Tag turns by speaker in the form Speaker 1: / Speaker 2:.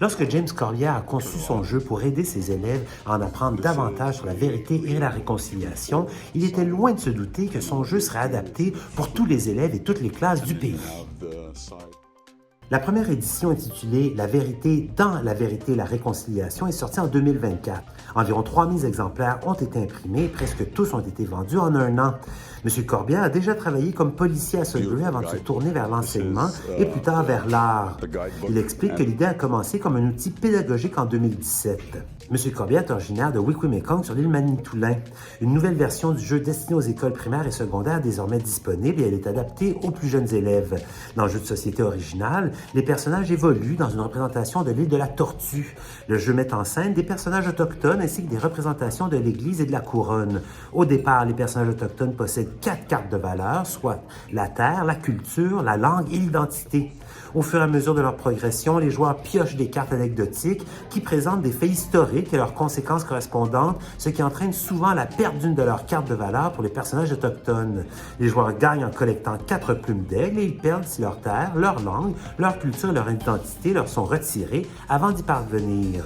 Speaker 1: Lorsque James Corbière a conçu son jeu pour aider ses élèves à en apprendre davantage sur la vérité et la réconciliation, il était loin de se douter que son jeu serait adapté pour tous les élèves et toutes les classes du pays. La première édition intitulée La vérité dans la vérité et la réconciliation est sortie en 2024. Environ 3000 exemplaires ont été imprimés et presque tous ont été vendus en un an. M. Corbière a déjà travaillé comme policier à Sudbury avant de se tourner vers l'enseignement et plus tard vers l'art. Il explique que l'idée a commencé comme un outil pédagogique en 2017. M. Corbière est originaire de Wikwemekong sur l'île Manitoulin. Une nouvelle version du jeu destinée aux écoles primaires et secondaires est désormais disponible et elle est adaptée aux plus jeunes élèves. Dans le jeu de société original, les personnages évoluent dans une représentation de l'île de la Tortue. Le jeu met en scène des personnages autochtones ainsi que des représentations de l'Église et de la couronne. Au départ, les personnages autochtones possèdent 4 cartes de valeur, soit la terre, la culture, la langue et l'identité. Au fur et à mesure de leur progression, les joueurs piochent des cartes anecdotiques qui présentent des faits historiques et leurs conséquences correspondantes, ce qui entraîne souvent la perte d'une de leurs cartes de valeur pour les personnages autochtones. Les joueurs gagnent en collectant 4 plumes d'aigle et ils perdent si leur terre, leur langue, leur culture et leur identité leur sont retirées avant d'y parvenir.